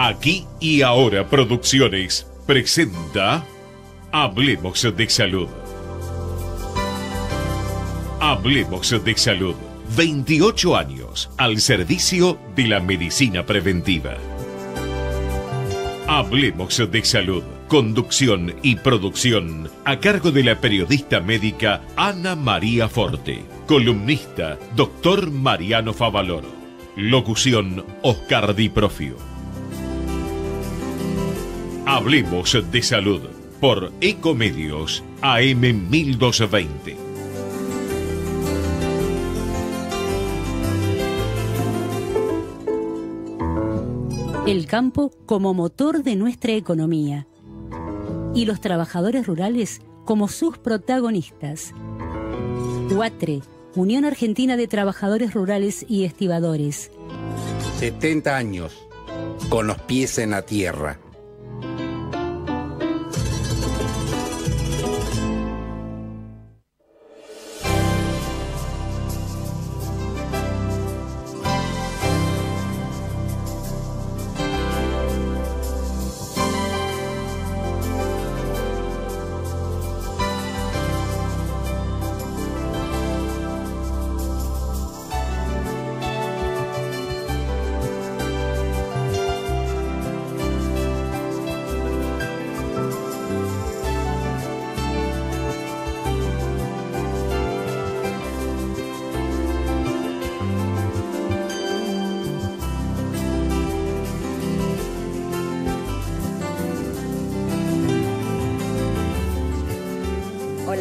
Aquí y Ahora Producciones presenta Hablemos de Salud. Hablemos de Salud. 28 años al servicio de la medicina preventiva. Hablemos de Salud. Conducción y producción a cargo de la periodista médica Ana María Forte. Columnista, Dr. Mariano Favaloro. Locución, Oscar Di Profio. Hablemos de Salud por Ecomedios AM 1220. El campo como motor de nuestra economía y los trabajadores rurales como sus protagonistas. UATRE, Unión Argentina de Trabajadores Rurales y Estibadores. 70 años, con los pies en la tierra.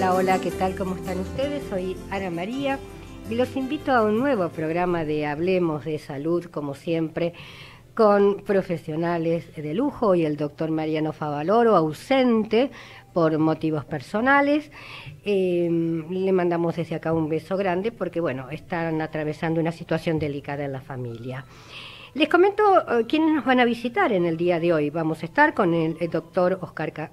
Hola, ¿qué tal? ¿Cómo están ustedes? Soy Ana María y los invito a un nuevo programa de Hablemos de Salud, como siempre, con profesionales de lujo y el doctor Mariano Favaloro, ausente por motivos personales. Le mandamos desde acá un beso grande porque, bueno, están atravesando una situación delicada en la familia. Les comento quiénes nos van a visitar en el día de hoy. Vamos a estar con el doctor Oscar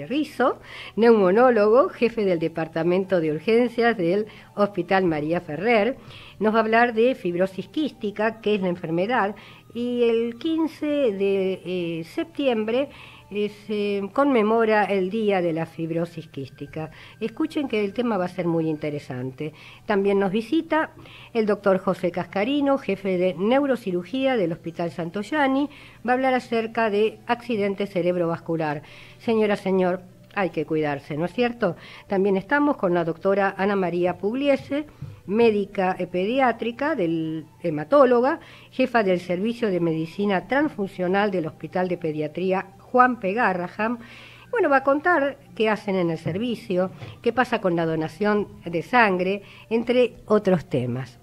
Rizzo, neumonólogo, jefe del Departamento de Urgencias del Hospital María Ferrer. Nos va a hablar de fibrosis quística, que es la enfermedad, y el 15 de septiembre se conmemora el Día de la Fibrosis Quística. Escuchen que el tema va a ser muy interesante. También nos visita el doctor José Cascarino, jefe de neurocirugía del Hospital Santoyani. Va a hablar acerca de accidente cerebrovascular. Señora, señor, hay que cuidarse, ¿no es cierto? También estamos con la doctora Ana María Pugliese, médica pediátrica, hematóloga, jefa del Servicio de Medicina Transfuncional del Hospital de Pediatría Juan P. Garrahan. Bueno, va a contar qué hacen en el servicio, qué pasa con la donación de sangre, entre otros temas.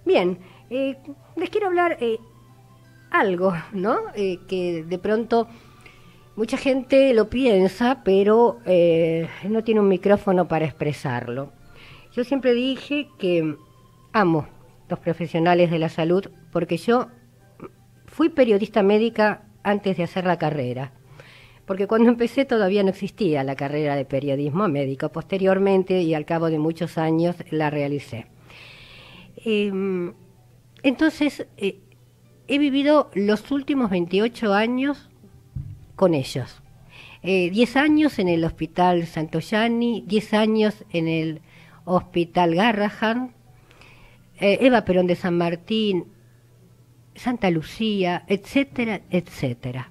Bien, les quiero hablar algo, ¿no? Que de pronto mucha gente lo piensa, pero no tiene un micrófono para expresarlo. Yo siempre dije que amo los profesionales de la salud porque yo fui periodista médica antes de hacer la carrera, porque cuando empecé todavía no existía la carrera de periodismo médico. Posteriormente y al cabo de muchos años la realicé. Entonces he vivido los últimos 28 años con ellos. 10 años en el Hospital Santoyani, 10 años en el Hospital Garrahan, Eva Perón de San Martín, Santa Lucía, etcétera, etcétera.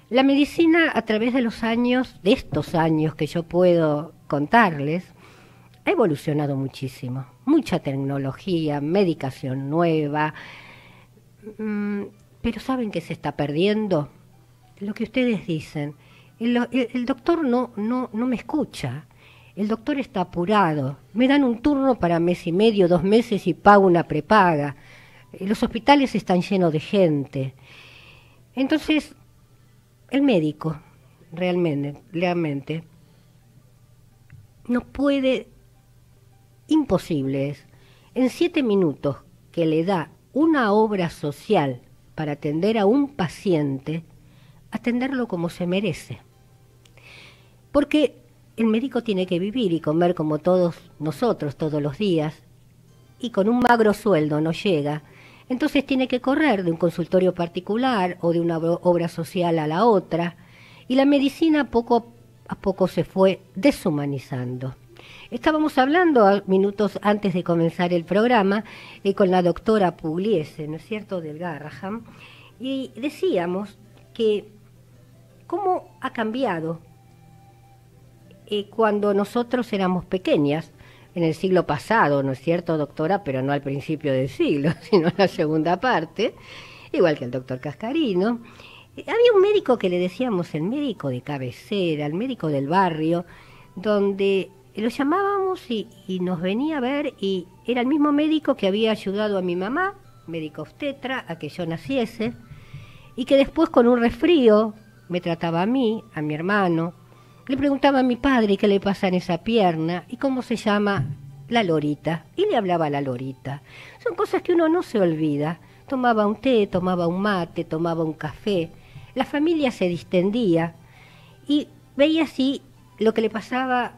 La medicina, a través de los años, de estos años que yo puedo contarles, ha evolucionado muchísimo. Mucha tecnología, medicación nueva. Pero ¿saben qué se está perdiendo? Lo que ustedes dicen. El doctor no me escucha. El doctor está apurado. Me dan un turno para mes y medio, 2 meses y pago una prepaga. Los hospitales están llenos de gente. Entonces, el médico realmente no puede, imposible es, en 7 minutos que le da una obra social para atender a un paciente, atenderlo como se merece. Porque el médico tiene que vivir y comer como todos nosotros todos los días, y con un magro sueldo no llega. Entonces tiene que correr de un consultorio particular o de una obra social a la otra, y la medicina poco a poco se fue deshumanizando. Estábamos hablando minutos antes de comenzar el programa con la doctora Pugliese, ¿no es cierto?, del Garraham, y decíamos que cómo ha cambiado cuando nosotros éramos pequeñas, en el siglo pasado, ¿no es cierto, doctora? Pero no al principio del siglo, sino en la segunda parte, igual que el doctor Cascarino. Había un médico que le decíamos el médico de cabecera, el médico del barrio, donde lo llamábamos y nos venía a ver, y era el mismo médico que había ayudado a mi mamá, médico obstetra, a que yo naciese, y que después con un resfrío me trataba a mí, a mi hermano. Le preguntaba a mi padre qué le pasa en esa pierna y cómo se llama la lorita, y le hablaba a la lorita. Son cosas que uno no se olvida. Tomaba un té, tomaba un mate, tomaba un café. La familia se distendía y veía así lo que le pasaba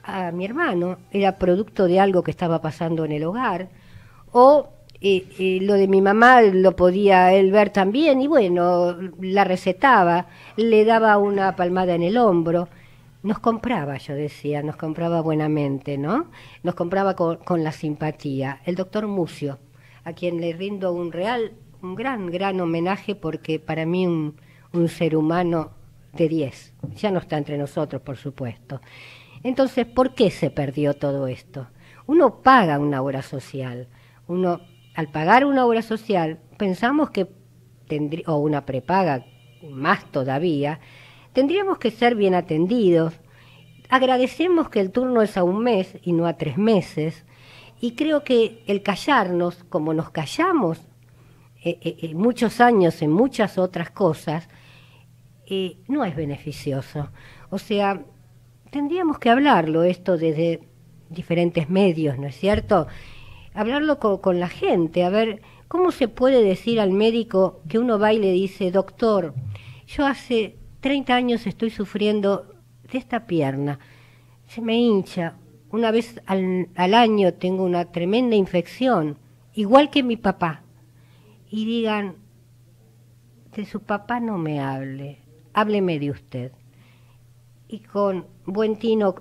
a mi hermano. Era producto de algo que estaba pasando en el hogar, o lo de mi mamá lo podía él ver también, y bueno, la recetaba, le daba una palmada en el hombro. Nos compraba, yo decía, nos compraba buenamente, ¿no? Nos compraba con la simpatía. El doctor Mucio, a quien le rindo un gran homenaje, porque para mí un ser humano de 10. Ya no está entre nosotros, por supuesto. Entonces, ¿por qué se perdió todo esto? Uno paga una obra social. Uno, al pagar una obra social, pensamos que tendría, o una prepaga, más todavía, tendríamos que ser bien atendidos. Agradecemos que el turno es a 1 mes y no a 3 meses. Y creo que el callarnos, como nos callamos muchos años en muchas otras cosas, no es beneficioso. O sea, tendríamos que hablarlo esto desde diferentes medios, ¿no es cierto? Hablarlo con la gente, a ver cómo se puede decir al médico que uno va y le dice: doctor, yo hace 30 años estoy sufriendo de esta pierna, se me hincha, una vez al año tengo una tremenda infección, igual que mi papá. Y digan: de su papá no me hable, hábleme de usted. Y con buen tino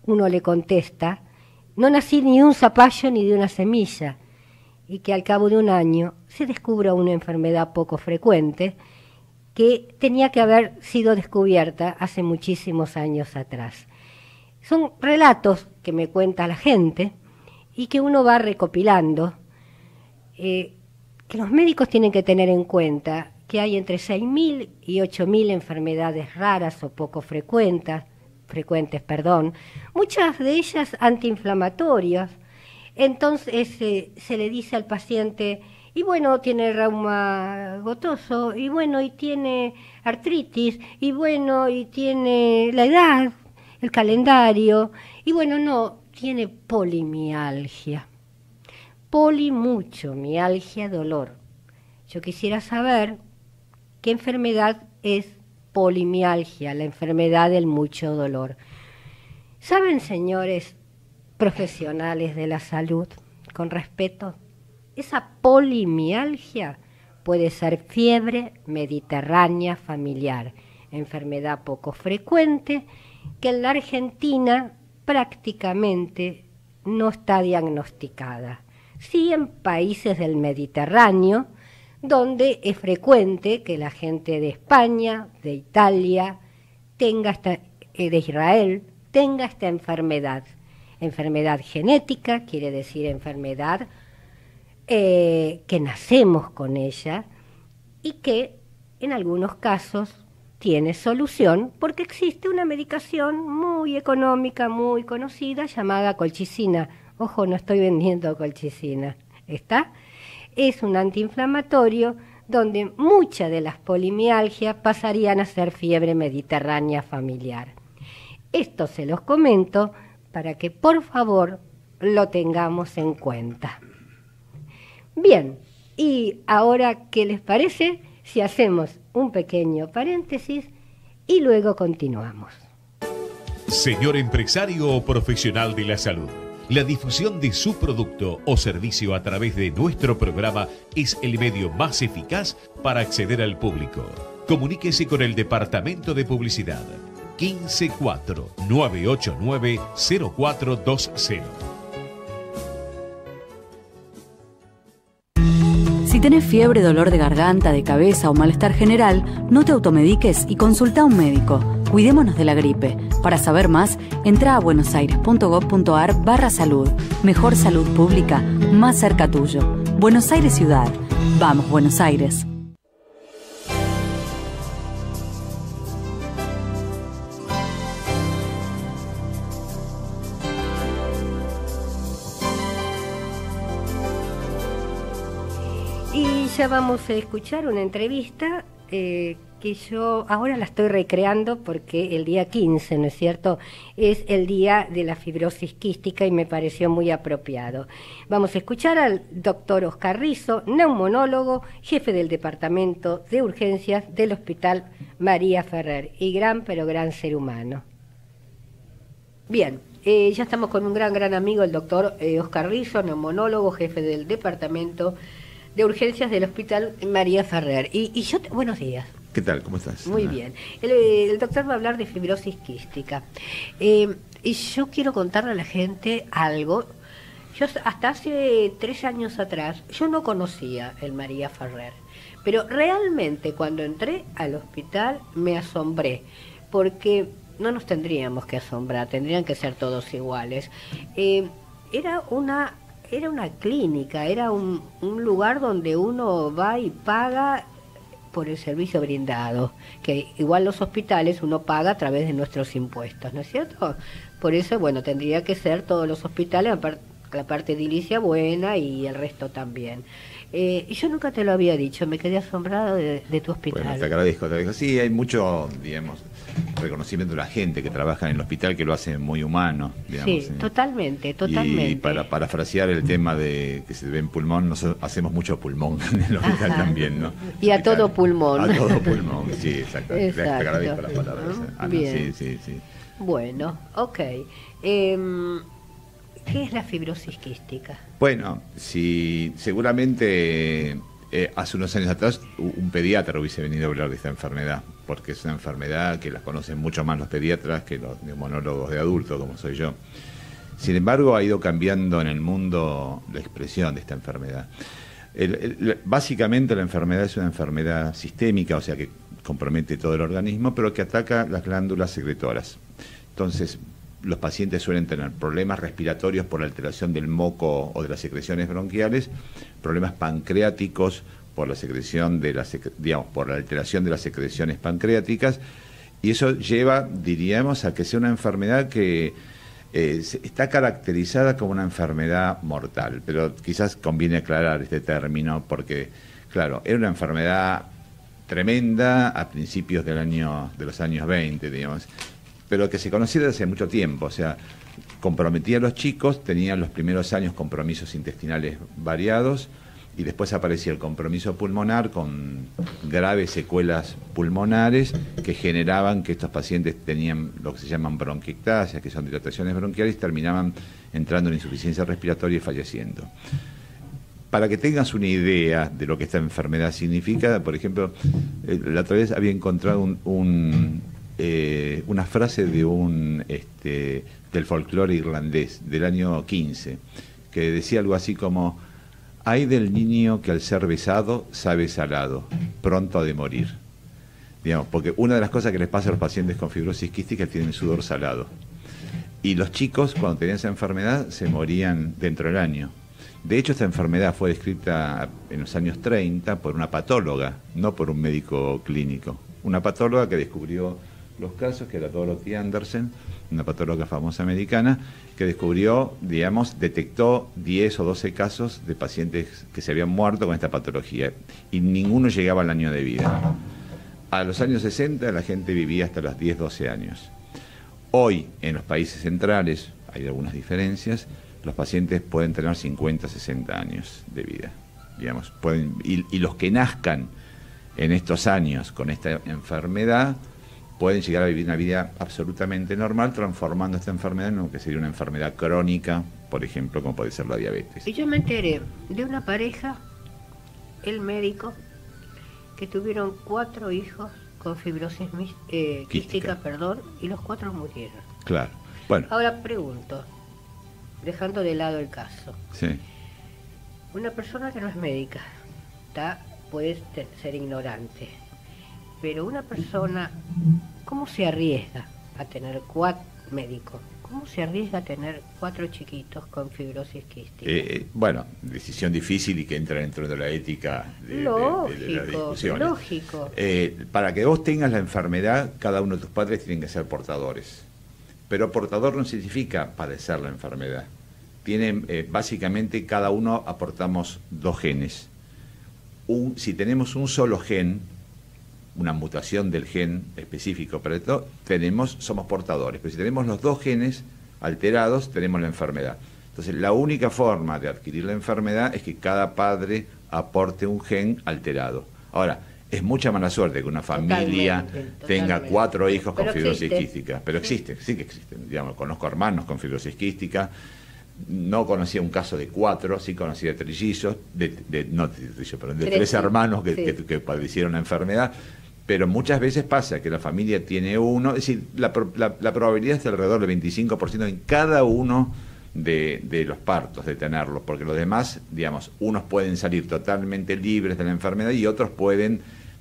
uno le contesta: no nací ni de un zapallo ni de una semilla. Y que al cabo de 1 año se descubra una enfermedad poco frecuente que tenía que haber sido descubierta hace muchísimos años atrás. Son relatos que me cuenta la gente y que uno va recopilando, que los médicos tienen que tener en cuenta que hay entre 6.000 y 8.000 enfermedades raras o poco frecuentes, muchas de ellas antiinflamatorias. Entonces se le dice al paciente: y bueno, tiene reuma gotoso, y bueno, y tiene artritis, y bueno, y tiene la edad, el calendario, y bueno, no, tiene polimialgia. Mucho, mialgia, dolor. Yo quisiera saber qué enfermedad es polimialgia, la enfermedad del mucho dolor. ¿Saben, señores profesionales de la salud, con respeto? Esa polimialgia puede ser fiebre mediterránea familiar, enfermedad poco frecuente que en la Argentina prácticamente no está diagnosticada. Sí, en países del Mediterráneo, donde es frecuente que la gente de España, de Italia, de Israel, tenga esta enfermedad. Enfermedad genética, quiere decir enfermedad que nacemos con ella y que en algunos casos tiene solución porque existe una medicación muy económica, muy conocida, llamada colchicina. Ojo, no estoy vendiendo colchicina, ¿está? Es un antiinflamatorio donde muchas de las polimialgias pasarían a ser fiebre mediterránea familiar. Esto se los comento para que por favor lo tengamos en cuenta. Bien, y ahora, ¿qué les parece si hacemos un pequeño paréntesis y luego continuamos? Señor empresario o profesional de la salud, La difusión de su producto o servicio a través de nuestro programa es el medio más eficaz para acceder al público. Comuníquese con el Departamento de Publicidad 154-989-0420. Si tenés fiebre, dolor de garganta, de cabeza o malestar general, no te automediques y consulta a un médico. Cuidémonos de la gripe. Para saber más, entra a buenosaires.gov.ar/salud. Mejor salud pública, más cerca tuyo. Buenos Aires Ciudad. Vamos, Buenos Aires. Y ya vamos a escuchar una entrevista que yo ahora la estoy recreando porque el día 15, ¿no es cierto?, es el día de la fibrosis quística y me pareció muy apropiado. Vamos a escuchar al doctor Oscar Rizo, neumonólogo, jefe del Departamento de Urgencias del Hospital María Ferrer y gran ser humano. Bien, ya estamos con un gran amigo, el doctor Oscar Rizo, neumonólogo, jefe del Departamento de Urgencias del Hospital María Ferrer. Buenos días. ¿Qué tal? ¿Cómo estás? Muy bien. El doctor va a hablar de fibrosis quística. Y yo quiero contarle a la gente algo. Yo hasta hace 3 años atrás, yo no conocía el María Ferrer. Pero realmente cuando entré al hospital me asombré. Porque no nos tendríamos que asombrar, tendrían que ser todos iguales. Era una clínica, era un lugar donde uno va y paga por el servicio brindado, que igual los hospitales uno paga a través de nuestros impuestos, ¿no es cierto? Por eso, bueno, tendría que ser todos los hospitales, la parte edilicia buena y el resto también. Y yo nunca te lo había dicho, me quedé asombrado de tu hospital. Bueno, te agradezco. Sí, hay mucho, digamos, reconocimiento de la gente que trabaja en el hospital que lo hace muy humano, digamos. Sí, totalmente. Y para parafrasear el tema de que se ve en pulmón, nosotros hacemos mucho pulmón en el hospital también, ¿no? Y a todo pulmón. A todo pulmón, sí, exacto. Te agradezco las palabras. Ana. Bien. Sí. Bueno, ok. ¿Qué es la fibrosis quística? Bueno, si seguramente hace unos años atrás un pediatra hubiese venido a hablar de esta enfermedad, porque es una enfermedad que la conocen mucho más los pediatras que los neumonólogos de adultos, como soy yo. Sin embargo, ha ido cambiando en el mundo la expresión de esta enfermedad. Básicamente la enfermedad es una enfermedad sistémica, o sea que compromete todo el organismo, pero que ataca las glándulas secretoras. Entonces, los pacientes suelen tener problemas respiratorios por alteración del moco o de las secreciones bronquiales, problemas pancreáticos por la secreción de por la alteración de las secreciones pancreáticas, y eso lleva, diríamos, a que sea una enfermedad que está caracterizada como una enfermedad mortal, pero quizás conviene aclarar este término porque, claro, era una enfermedad tremenda a principios de los años 20, digamos, pero que se conocía desde hace mucho tiempo, o sea, comprometía a los chicos, tenían los primeros años compromisos intestinales variados y después aparecía el compromiso pulmonar con graves secuelas pulmonares que generaban que estos pacientes tenían lo que se llaman bronquiectasias, que son dilataciones bronquiales, y terminaban entrando en insuficiencia respiratoria y falleciendo. Para que tengas una idea de lo que esta enfermedad significa, por ejemplo, la otra vez había encontrado una frase de del folclore irlandés del año 15, que decía algo así como: "Ay del niño que al ser besado sabe salado, pronto ha de morir". Digamos, porque una de las cosas que les pasa a los pacientes con fibrosis quística es que tienen sudor salado. Y los chicos, cuando tenían esa enfermedad, se morían dentro del año. De hecho, esta enfermedad fue descrita en los años 30 por una patóloga, no por un médico clínico. Una patóloga que descubrió los casos, que era Dorothy Anderson, una patóloga famosa americana, que descubrió, detectó 10 o 12 casos de pacientes que se habían muerto con esta patología y ninguno llegaba al año de vida. A los años 60 la gente vivía hasta los 10, 12 años. Hoy, en los países centrales, hay algunas diferencias, los pacientes pueden tener 50, 60 años de vida, y los que nazcan en estos años con esta enfermedad pueden llegar a vivir una vida absolutamente normal, transformando esta enfermedad en lo que sería una enfermedad crónica por ejemplo, como puede ser la diabetes. Y yo me enteré de una pareja, el médico, que tuvieron 4 hijos con fibrosis quística, y los 4 murieron. Claro. Bueno. Ahora pregunto, dejando de lado el caso. Sí. Una persona que no es médica, puede ser ignorante, pero una persona, ¿cómo se arriesga a tener 4 médicos? ¿Cómo se arriesga a tener 4 chiquitos con fibrosis quística? Bueno, decisión difícil y que entra dentro de la ética de las discusiones. Lógico. Para que vos tengas la enfermedad, cada uno de tus padres tienen que ser portadores. Pero portador no significa padecer la enfermedad. Básicamente cada uno aportamos 2 genes. Si tenemos un solo gen, una mutación del gen específico para esto, somos portadores. Pero si tenemos los 2 genes alterados, tenemos la enfermedad. Entonces, la única forma de adquirir la enfermedad es que cada padre aporte un gen alterado. Ahora, es mucha mala suerte que una familia tenga 4 hijos con fibrosis quística. Pero existe, sí que existen. Digamos, conozco hermanos con fibrosis quística. No conocía un caso de 4, sí conocía trillizos, de 3 hermanos que padecieron la enfermedad. Pero muchas veces pasa que la familia tiene uno, es decir, la probabilidad es de alrededor del 25% en cada uno de los partos de tenerlo, porque los demás, digamos, unos pueden salir totalmente libres de la enfermedad y otros pueden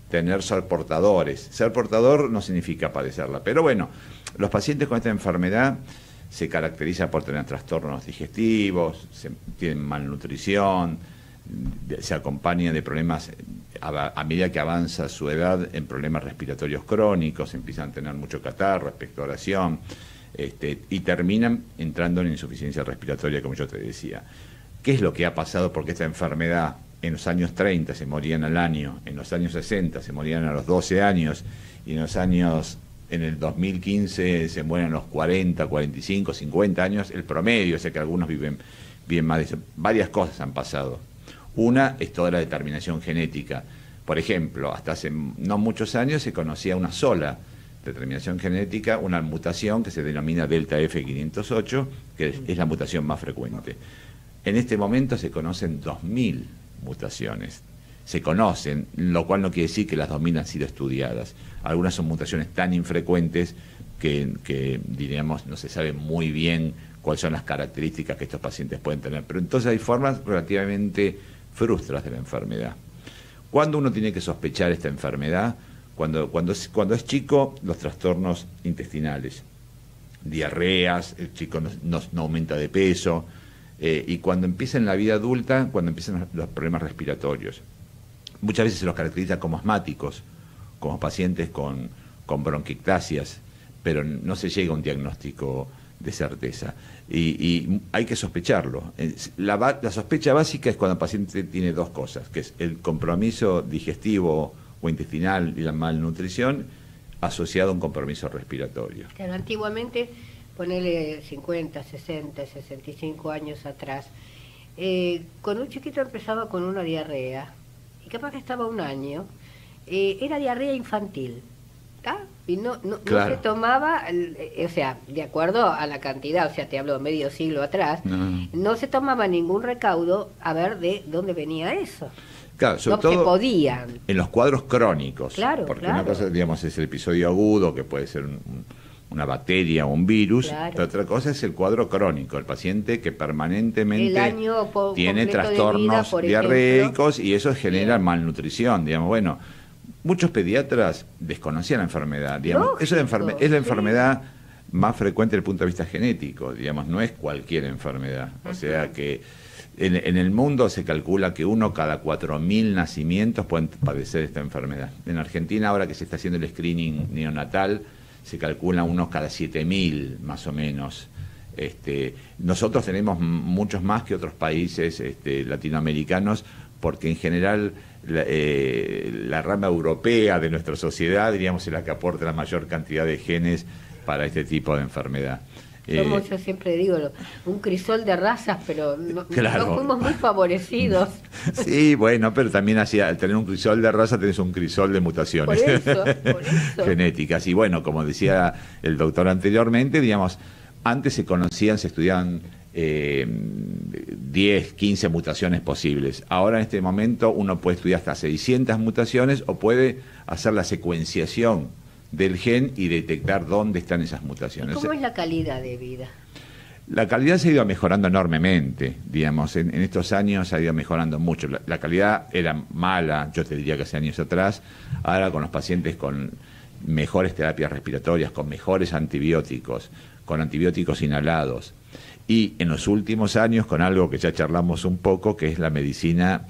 ser portadores. Ser portador no significa padecerla, pero bueno, los pacientes con esta enfermedad se caracterizan por tener trastornos digestivos, tienen malnutrición, se acompañan de problemas a medida que avanza su edad en problemas respiratorios crónicos, empiezan a tener mucho catarro, expectoración, y terminan entrando en insuficiencia respiratoria, como yo te decía. ¿Qué es lo que ha pasado? Porque esta enfermedad en los años 30 se morían al año, en los años 60 se morían a los 12 años, y en el 2015 se mueren a los 40, 45, 50 años, el promedio, sé que algunos viven más de eso. Varias cosas han pasado. Una es toda la determinación genética. Por ejemplo, hasta hace no muchos años se conocía una sola determinación genética, una mutación que se denomina delta F508, que es la mutación más frecuente. En este momento se conocen 2000 mutaciones. Se conocen, lo cual no quiere decir que las 2000 han sido estudiadas. Algunas son mutaciones tan infrecuentes que diríamos, no se sabe muy bien cuáles son las características que estos pacientes pueden tener. Pero entonces hay formas relativamente frustras de la enfermedad. ¿Cuándo uno tiene que sospechar esta enfermedad? Cuando es chico, los trastornos intestinales, diarreas, el chico no aumenta de peso, y cuando empieza en la vida adulta, cuando empiezan los problemas respiratorios. Muchas veces se los caracteriza como asmáticos, como pacientes con bronquiectasias, pero no se llega a un diagnóstico de certeza. Y hay que sospecharlo. La sospecha básica es cuando el paciente tiene 2 cosas, que es el compromiso digestivo o intestinal y la malnutrición asociado a un compromiso respiratorio. Claro, antiguamente, ponele 50, 60, 65 años atrás, cuando un chiquito empezaba con una diarrea, y capaz que estaba 1 año, era diarrea infantil, ¿está? Y no se tomaba, o sea, de acuerdo a la cantidad, o sea, te hablo de medio siglo atrás, no se tomaba ningún recaudo a ver de dónde venía eso. Claro, sobre no todo se podían. En los cuadros crónicos. Claro, porque claro. Una cosa, digamos, es el episodio agudo, que puede ser una bacteria o un virus, claro. Pero otra cosa es el cuadro crónico, el paciente que permanentemente tiene de trastornos vida, diarreicos, ejemplo, y eso genera malnutrición, digamos. Bueno, muchos pediatras desconocían la enfermedad, digamos. Lógico, Es la enfermedad más frecuente desde el punto de vista genético, digamos, no es cualquier enfermedad. O sea que en el mundo se calcula que 1 cada 4.000 nacimientos pueden padecer esta enfermedad. En Argentina, ahora que se está haciendo el screening neonatal, se calcula 1 cada 7.000 más o menos. Nosotros tenemos muchos más que otros países latinoamericanos, porque en general la rama europea de nuestra sociedad, diríamos, es la que aporta la mayor cantidad de genes para este tipo de enfermedad. Somos, yo siempre digo, un crisol de razas, pero claro. No fuimos muy favorecidos. Sí, bueno, pero también al tener un crisol de raza tenés un crisol de mutaciones por eso. genéticas. Y bueno, como decía el doctor anteriormente, digamos, antes se estudiaban 10, 15 mutaciones posibles. Ahora en este momento uno puede estudiar hasta 600 mutaciones o puede hacer la secuenciación del gen y detectar dónde están esas mutaciones. ¿Cómo es la calidad de vida? La calidad se ha ido mejorando enormemente, digamos, en estos años se ha ido mejorando mucho. La calidad era mala, yo te diría que hace años atrás, ahora con los pacientes con mejores terapias respiratorias, con mejores antibióticos, con antibióticos inhalados, y en los últimos años con algo que ya charlamos un poco, que es la medicina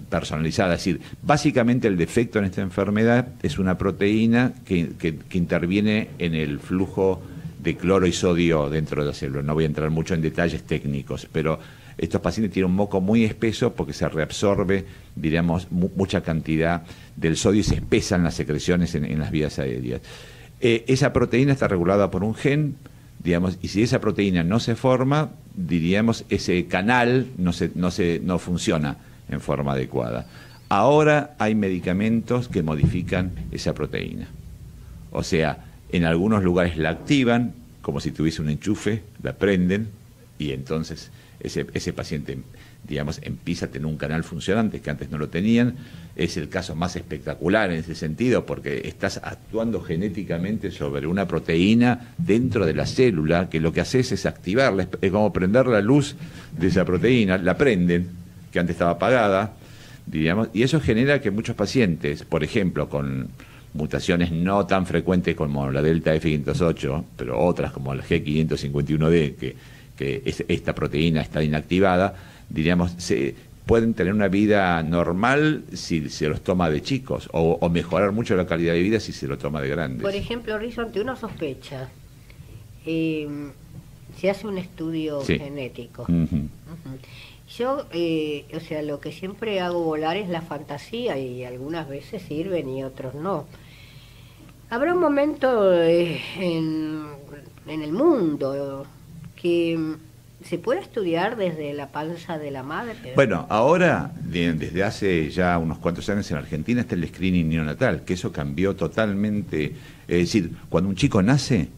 personalizada. Es decir, básicamente el defecto en esta enfermedad es una proteína que interviene en el flujo de cloro y sodio dentro de la célula. No voy a entrar mucho en detalles técnicos, pero estos pacientes tienen un moco muy espeso porque se reabsorbe, diríamos, mucha cantidad del sodio y se espesan las secreciones en las vías aéreas. Esa proteína está regulada por un gen, digamos, y si esa proteína no se forma, diríamos, ese canal no funciona en forma adecuada. Ahora hay medicamentos que modifican esa proteína. O sea, en algunos lugares la activan, como si tuviese un enchufe, la prenden, y entonces ese paciente, digamos, empieza a tener un canal funcionante que antes no lo tenían. Es el caso más espectacular en ese sentido, porque estás actuando genéticamente sobre una proteína dentro de la célula, que lo que haces es activarla, es como prender la luz de esa proteína, la prenden, que antes estaba apagada, digamos, y eso genera que muchos pacientes, por ejemplo, con mutaciones no tan frecuentes como la delta F508, pero otras como el G551D, que esta proteína está inactivada, diríamos, pueden tener una vida normal si se los toma de chicos, o mejorar mucho la calidad de vida si se lo toma de grandes. Por ejemplo, Rizonte, uno sospecha, se hace un estudio genético. Yo, o sea, lo que siempre hago volar es la fantasía, y algunas veces sirven y otros no. Habrá un momento en el mundo que se pueda estudiar desde la panza de la madre. Bueno, ahora, desde hace ya unos cuantos años en Argentina está el screening neonatal, que eso cambió totalmente. Es decir, cuando un chico nace,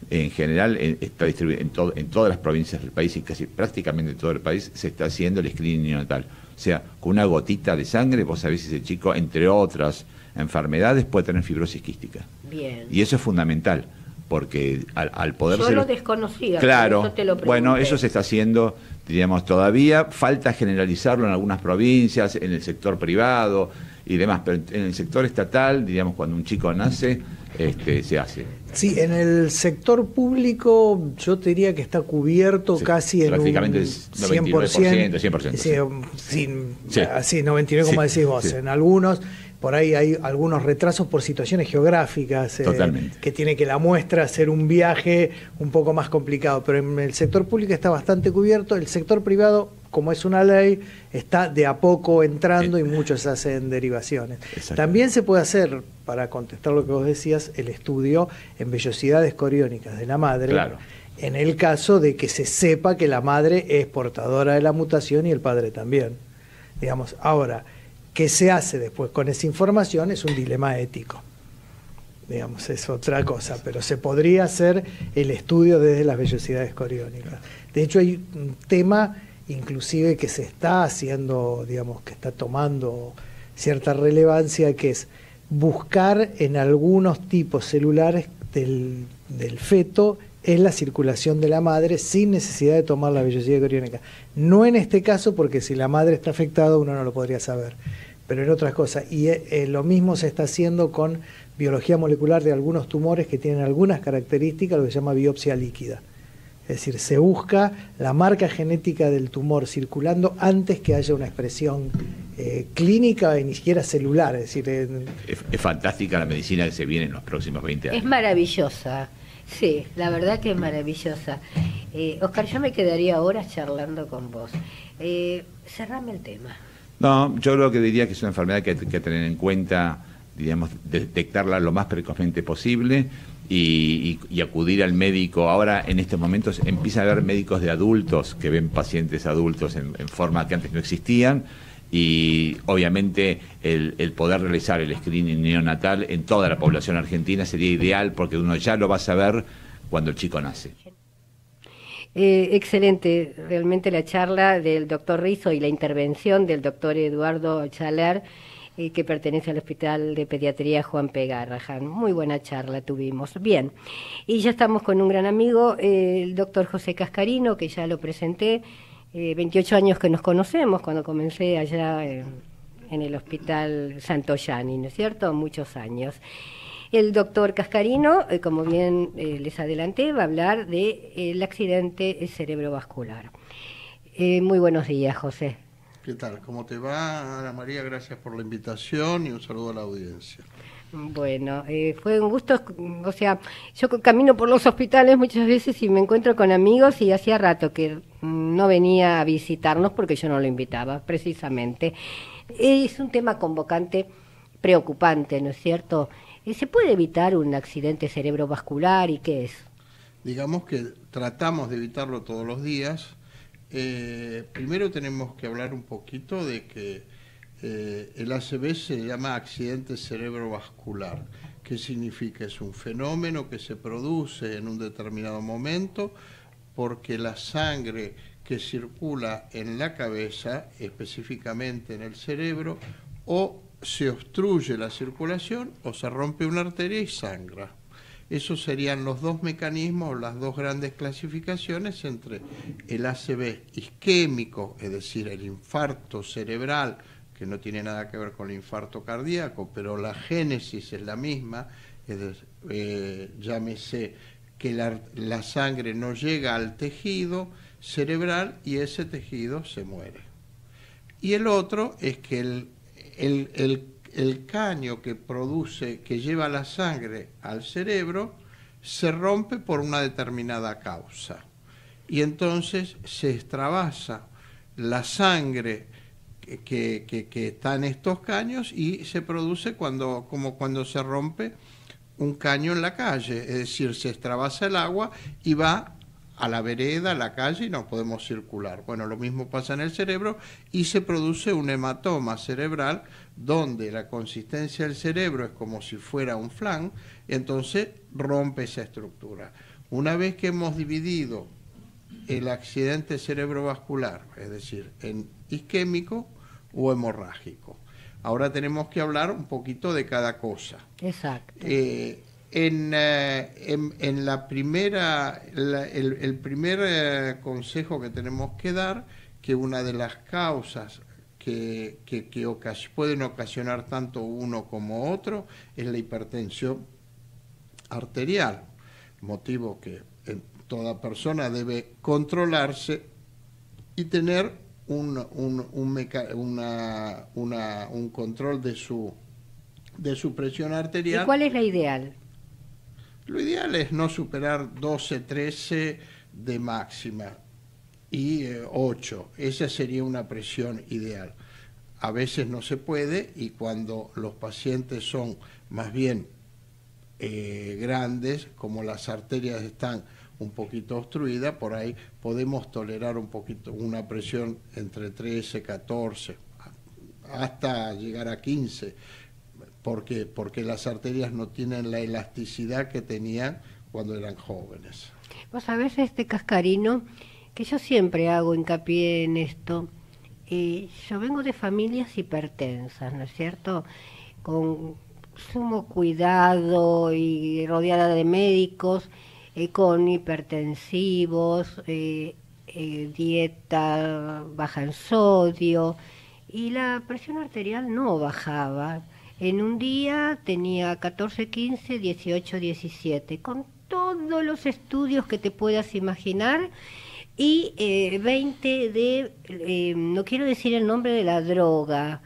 en general está distribuido en todas las provincias del país y casi prácticamente en todo el país se está haciendo el screening neonatal. O sea, con una gotita de sangre vos sabés si ese chico, entre otras enfermedades, puede tener fibrosis quística. Bien. Y eso es fundamental, porque al poder... Yo lo desconocía, claro, por eso te lo pregunté. Bueno, eso se está haciendo, diríamos, todavía falta generalizarlo en algunas provincias, en el sector privado y demás, pero en el sector estatal, diríamos, cuando un chico nace, se hace. Sí, en el sector público yo te diría que está cubierto casi en prácticamente un 99%, 100%. Sí, 99 como decís vos, sí. En algunos, por ahí hay algunos retrasos por situaciones geográficas, que tiene que la muestra hacer un viaje un poco más complicado, pero en el sector público está bastante cubierto. El sector privado, como es una ley, está de a poco entrando y muchos hacen derivaciones. También se puede hacer, para contestar lo que vos decías, el estudio en vellosidades coriónicas de la madre, claro, en el caso de que se sepa que la madre es portadora de la mutación y el padre también. Digamos, ahora, ¿qué se hace después con esa información? Es un dilema ético. Digamos, es otra cosa, pero se podría hacer el estudio desde las vellosidades coriónicas. De hecho, hay un tema inclusive que se está haciendo, digamos, que está tomando cierta relevancia, que es buscar en algunos tipos celulares del feto en la circulación de la madre sin necesidad de tomar la vellosidad coriónica. No en este caso, porque si la madre está afectada uno no lo podría saber, pero en otras cosas. Y lo mismo se está haciendo con biología molecular de algunos tumores que tienen algunas características, lo que se llama biopsia líquida. Es decir, se busca la marca genética del tumor circulando antes que haya una expresión clínica y ni siquiera celular. Es decir, es fantástica la medicina que se viene en los próximos 20 años. Es maravillosa, sí, la verdad que es maravillosa. Oscar, yo me quedaría horas charlando con vos. Cerrame el tema. No, yo lo que diría que es una enfermedad que hay que tener en cuenta, digamos, detectarla lo más precozmente posible y acudir al médico. Ahora, en estos momentos, empieza a haber médicos de adultos que ven pacientes adultos en forma que antes no existían, y obviamente el poder realizar el screening neonatal en toda la población argentina sería ideal, porque uno ya lo va a saber cuando el chico nace. Excelente, realmente la charla del doctor Rizzo y la intervención del doctor Eduardo Chaler, que pertenece al Hospital de Pediatría Juan P. Garrahan. Muy buena charla tuvimos. Bien, y ya estamos con un gran amigo, el doctor José Cascarino, que ya lo presenté, 28 años que nos conocemos, cuando comencé allá en el Hospital Santoyani, ¿no es cierto? Muchos años. El doctor Cascarino, como bien les adelanté, va a hablar del accidente cerebrovascular. Muy buenos días, José. ¿Qué tal? ¿Cómo te va, Ana María? Gracias por la invitación y un saludo a la audiencia. Bueno, fue un gusto, o sea, yo camino por los hospitales muchas veces y me encuentro con amigos y hacía rato que no venía a visitarnos porque yo no lo invitaba, precisamente. Es un tema convocante, preocupante, ¿no es cierto? ¿Se puede evitar un accidente cerebrovascular y qué es? Digamos que tratamos de evitarlo todos los días. Primero tenemos que hablar un poquito de que el ACV se llama accidente cerebrovascular. ¿Qué significa? Es un fenómeno que se produce en un determinado momento porque la sangre que circula en la cabeza, específicamente en el cerebro, o se obstruye la circulación o se rompe una arteria y sangra. Esos serían los dos mecanismos, las dos grandes clasificaciones entre el ACV isquémico, es decir, el infarto cerebral, que no tiene nada que ver con el infarto cardíaco, pero la génesis es la misma, llámese que la sangre no llega al tejido cerebral y ese tejido se muere. Y el otro es que el caño que lleva la sangre al cerebro se rompe por una determinada causa y entonces se extravasa la sangre que está en estos caños y se produce como cuando se rompe un caño en la calle, es decir, se extravasa el agua y va a la vereda, a la calle y no podemos circular. Bueno, lo mismo pasa en el cerebro y se produce un hematoma cerebral donde la consistencia del cerebro es como si fuera un flan, y entonces rompe esa estructura. Una vez que hemos dividido el accidente cerebrovascular, es decir, en isquémico o hemorrágico, ahora tenemos que hablar un poquito de cada cosa. Exacto. En la primera, el primer consejo que tenemos que dar, que una de las causas que pueden ocasionar tanto uno como otro es la hipertensión arterial, motivo que toda persona debe controlarse y tener un control de su presión arterial. ¿Y cuál es la ideal? Lo ideal es no superar 12, 13 de máxima y 8. Esa sería una presión ideal. A veces no se puede y cuando los pacientes son más bien grandes, como las arterias están un poquito obstruidas, por ahí podemos tolerar un poquito una presión entre 13, 14, hasta llegar a 15. ¿Por qué? Porque las arterias no tienen la elasticidad que tenían cuando eran jóvenes. Vos sabés, Cascarino, que yo siempre hago hincapié en esto. Yo vengo de familias hipertensas, ¿no es cierto? Con sumo cuidado y rodeada de médicos, con hipertensivos, dieta baja en sodio, y la presión arterial no bajaba. En un día tenía 14, 15, 18, 17, con todos los estudios que te puedas imaginar, y 20 de, no quiero decir el nombre de la droga,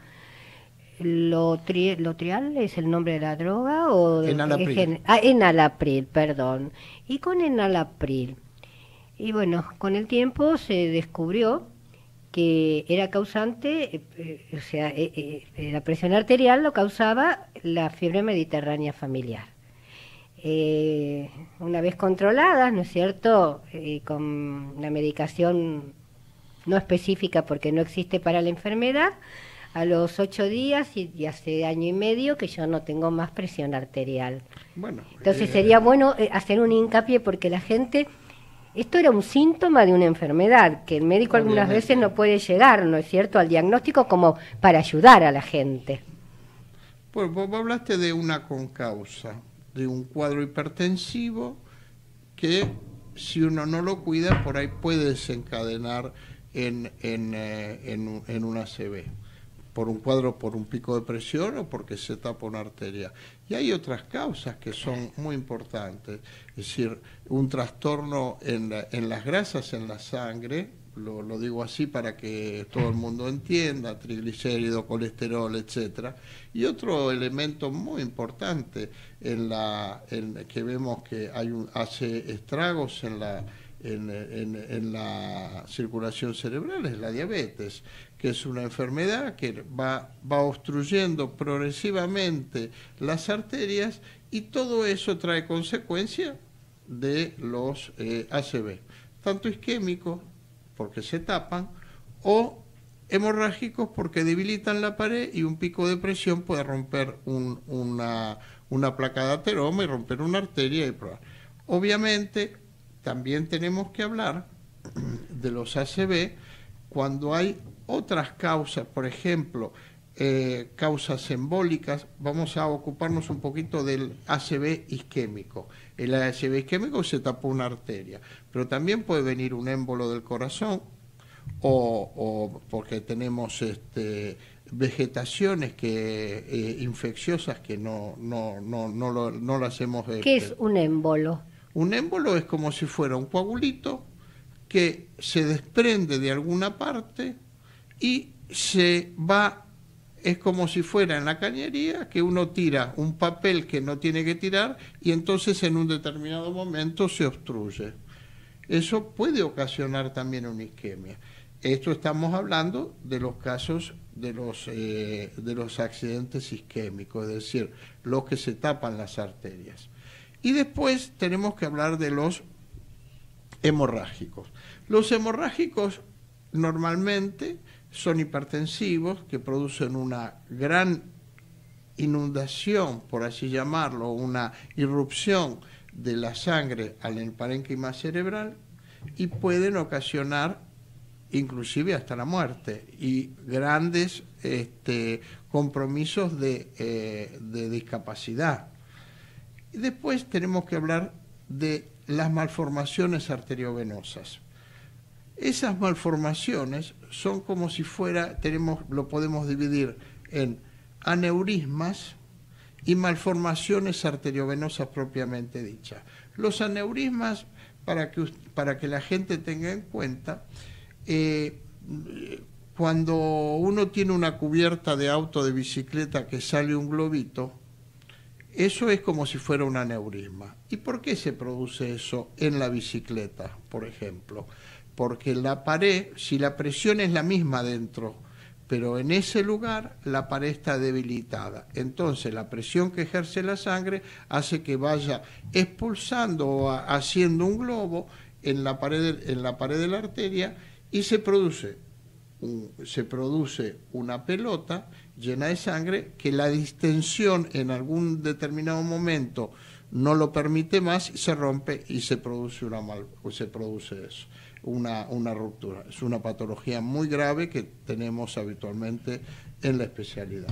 ¿Lotrial es el nombre de la droga? O Enalapril. Enalapril, perdón. Y con Enalapril. Y bueno, con el tiempo se descubrió que era causante, o sea, la presión arterial lo causaba la fiebre mediterránea familiar. Una vez controladas, ¿no es cierto?, con la medicación no específica porque no existe para la enfermedad, a los 8 días y hace año y medio que yo no tengo más presión arterial. Bueno, entonces sería bueno hacer un hincapié porque la gente Esto era un síntoma de una enfermedad que el médico algunas veces no puede llegar, ¿no es cierto?, al diagnóstico como para ayudar a la gente. Pues vos hablaste de una concausa, de un cuadro hipertensivo que si uno no lo cuida por ahí puede desencadenar en un ACV, por un cuadro, por un pico de presión o porque se tapa una arteria. Y hay otras causas que son muy importantes, es decir, un trastorno en las grasas en la sangre, lo digo así para que todo el mundo entienda, triglicéridos, colesterol, etcétera. Y otro elemento muy importante que vemos que hace estragos en la circulación cerebral es la diabetes, que es una enfermedad que va obstruyendo progresivamente las arterias, y todo eso trae consecuencia de los ACV, tanto isquémicos, porque se tapan, o hemorrágicos porque debilitan la pared y un pico de presión puede romper una placa de ateroma y romper una arteria. Obviamente también tenemos que hablar de los ACV cuando hay otras causas, por ejemplo, causas embólicas. Vamos a ocuparnos un poquito del ACV isquémico. El ACV isquémico se tapó una arteria, pero también puede venir un émbolo del corazón o porque tenemos vegetaciones infecciosas que no las hemos... ¿Qué es un émbolo? Un émbolo es como si fuera un coagulito que se desprende de alguna parte y se va, es como si fuera en la cañería que uno tira un papel que no tiene que tirar y entonces en un determinado momento se obstruye. Eso puede ocasionar también una isquemia. Esto estamos hablando de los casos de los accidentes isquémicos, es decir, los que se tapan las arterias. Y después tenemos que hablar de los hemorrágicos. Los hemorrágicos normalmente son hipertensivos, que producen una gran inundación, por así llamarlo, una irrupción de la sangre al parénquima cerebral y pueden ocasionar inclusive hasta la muerte y grandes compromisos de discapacidad. Y después tenemos que hablar de las malformaciones arteriovenosas. Esas malformaciones son como si fuera, lo podemos dividir en aneurismas y malformaciones arteriovenosas propiamente dichas. Los aneurismas, para que la gente tenga en cuenta, cuando uno tiene una cubierta de auto, de bicicleta, que sale un globito, eso es como si fuera un aneurisma. ¿Y por qué se produce eso en la bicicleta, por ejemplo? Porque la pared, si la presión es la misma dentro, pero en ese lugar la pared está debilitada, entonces la presión que ejerce la sangre hace que vaya expulsando o haciendo un globo en la pared de la arteria y se produce una pelota llena de sangre que la distensión en algún determinado momento no lo permite más y se rompe y se produce una ruptura. Es una patología muy grave que tenemos habitualmente en la especialidad.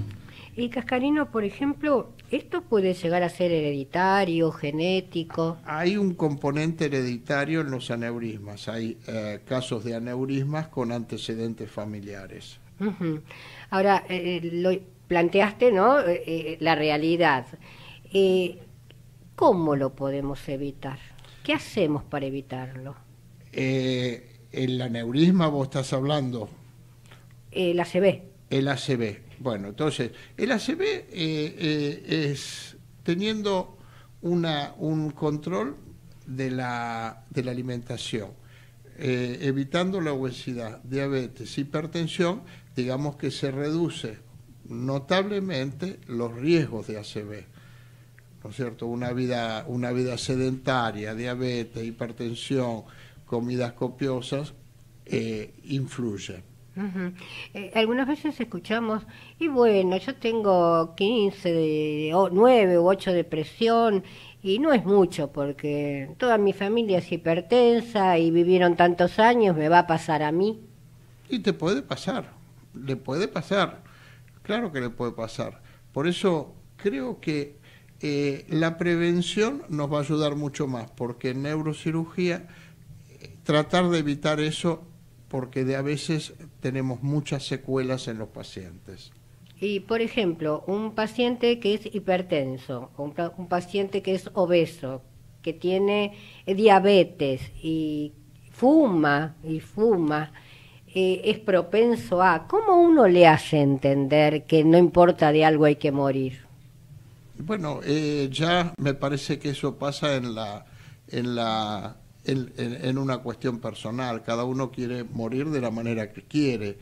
Y Cascarino, por ejemplo, ¿esto puede llegar a ser hereditario, genético? Hay un componente hereditario en los aneurismas. Hay casos de aneurismas con antecedentes familiares. Uh-huh. Ahora, lo planteaste, ¿no? La realidad. ¿Cómo lo podemos evitar? ¿Qué hacemos para evitarlo? El aneurisma, vos estás hablando. El ACV. El ACV. Bueno, entonces, el ACV es teniendo un control de la alimentación, evitando la obesidad, diabetes, hipertensión, digamos que se reduce notablemente los riesgos de ACV, ¿no es cierto? Una vida sedentaria, diabetes, hipertensión, comidas copiosas, influyen. Algunas veces escuchamos, y bueno, yo tengo 15, 9 u 8 de presión, y no es mucho, porque toda mi familia es hipertensa y vivieron tantos años, ¿me va a pasar a mí? Y te puede pasar, le puede pasar, claro que le puede pasar. Por eso creo que la prevención nos va a ayudar mucho más, porque en neurocirugía tratar de evitar eso, porque a veces tenemos muchas secuelas en los pacientes. Y, por ejemplo, un paciente que es hipertenso, un paciente que es obeso, que tiene diabetes y fuma, es propenso a... ¿Cómo uno le hace entender que no importa de algo hay que morir? Bueno, ya me parece que eso pasa en una cuestión personal. Cada uno quiere morir de la manera que quiere.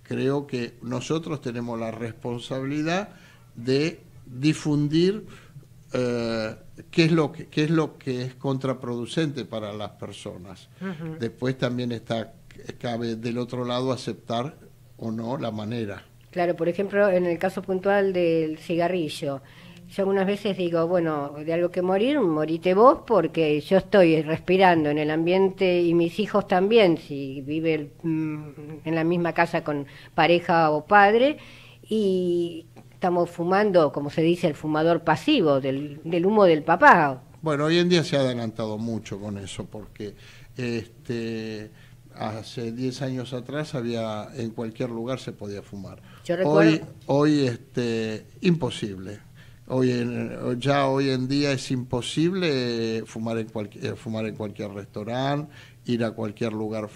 Creo que nosotros tenemos la responsabilidad de difundir qué es lo que es contraproducente para las personas. Después también cabe del otro lado aceptar o no la manera. Claro, por ejemplo, en el caso puntual del cigarrillo, yo algunas veces digo, bueno, de algo que morir, morite vos, porque yo estoy respirando en el ambiente y mis hijos también, si viven en la misma casa con pareja o padre, y estamos fumando, como se dice, el fumador pasivo, del humo del papá. Bueno, hoy en día se ha adelantado mucho con eso, porque hace 10 años atrás en cualquier lugar se podía fumar. Yo recuerdo... Hoy imposible. Hoy en día es imposible fumar en cualquier restaurante, ir a cualquier lugar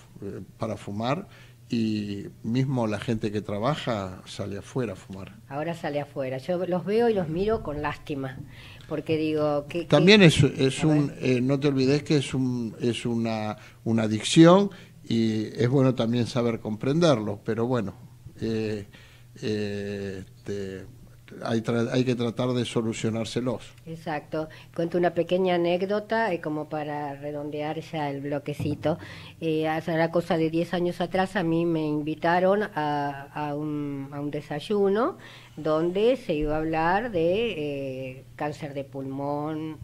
para fumar, y mismo la gente que trabaja sale afuera a fumar. Ahora sale afuera. Yo los veo y los miro con lástima, porque digo... También no te olvides que es una adicción, y es bueno también saber comprenderlo, pero bueno, hay que tratar de solucionárselos. Exacto. Cuento una pequeña anécdota como para redondear ya el bloquecito. Hace una cosa de 10 años atrás a mí me invitaron a un desayuno donde se iba a hablar de cáncer de pulmón,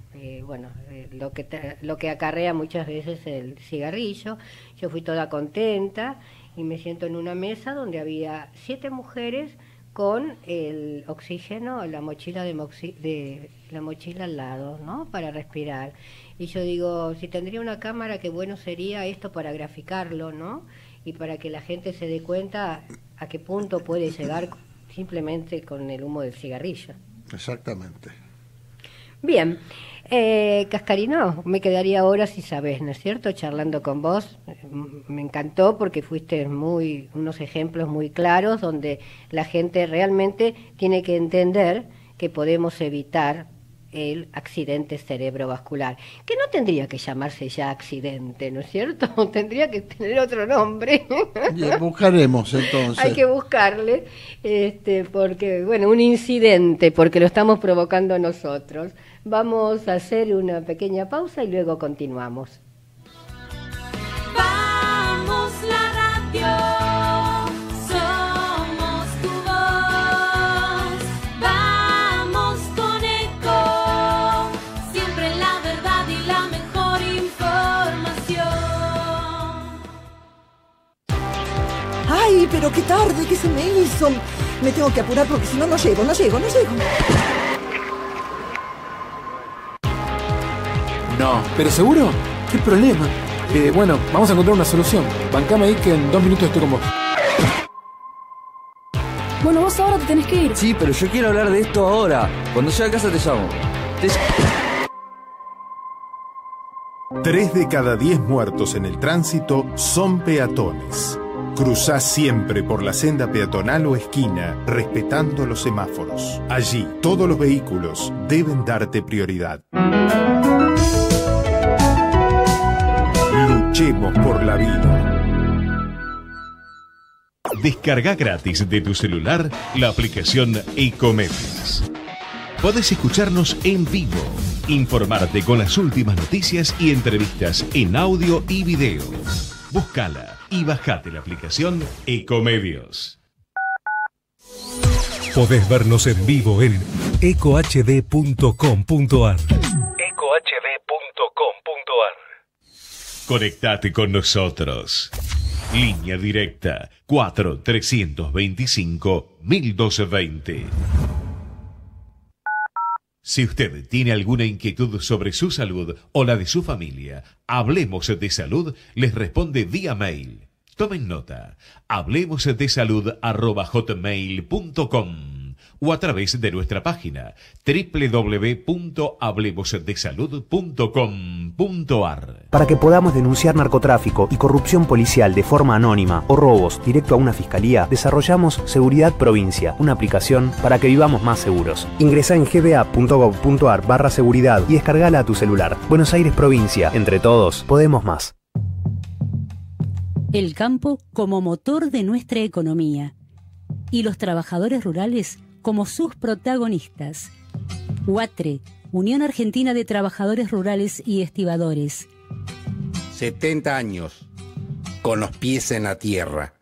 lo que acarrea muchas veces el cigarrillo. Yo fui toda contenta y me siento en una mesa donde había 7 mujeres con el oxígeno, la mochila la mochila al lado, ¿no? Para respirar. Y yo digo, si tendría una cámara, qué bueno sería esto para graficarlo, ¿no? Y para que la gente se dé cuenta a qué punto puede llegar simplemente con el humo del cigarrillo. Exactamente. Bien, Cascarino, me quedaría horas si sabés, ¿no es cierto?, charlando con vos. Me encantó porque fuiste unos ejemplos muy claros donde la gente realmente tiene que entender que podemos evitar el accidente cerebrovascular, que no tendría que llamarse ya accidente, ¿no es cierto? Tendría que tener otro nombre. Bien, buscaremos entonces. Hay que buscarle, porque, bueno, un incidente, porque lo estamos provocando nosotros. Vamos a hacer una pequeña pausa y luego continuamos. Vamos la radio, somos tu voz. Vamos con Eco, siempre la verdad y la mejor información. Ay, pero qué tarde que se me hizo. Me tengo que apurar porque si no, no llego. No. ¿Pero seguro? ¿Qué problema? Bueno, vamos a encontrar una solución. Bancame ahí que en 2 minutos estoy con vos. Bueno, vos ahora te tenés que ir. Sí, pero yo quiero hablar de esto ahora. Cuando llegue a casa te llamo. 3 de cada 10 muertos en el tránsito son peatones. Cruzá siempre por la senda peatonal o esquina, respetando los semáforos. Allí, todos los vehículos deben darte prioridad. Luchemos por la vida. Descarga gratis de tu celular la aplicación Ecomedios. Podés escucharnos en vivo, informarte con las últimas noticias y entrevistas en audio y video. Búscala y bajate la aplicación Ecomedios. Podés vernos en vivo en ecohd.com.ar. Conectate con nosotros. Línea directa 4-325-1220. Si usted tiene alguna inquietud sobre su salud o la de su familia, Hablemos de Salud les responde vía mail. Tomen nota, hablemosdesalud@hotmail.com o a través de nuestra página www.hablemosdesalud.com.ar. Para que podamos denunciar narcotráfico y corrupción policial de forma anónima o robos directo a una fiscalía, desarrollamos Seguridad Provincia, una aplicación para que vivamos más seguros. Ingresá en gba.gov.ar/seguridad y descargala a tu celular. Buenos Aires Provincia, entre todos, podemos más. El campo como motor de nuestra economía y los trabajadores rurales como sus protagonistas. UATRE, Unión Argentina de Trabajadores Rurales y Estibadores. 70 años, con los pies en la tierra.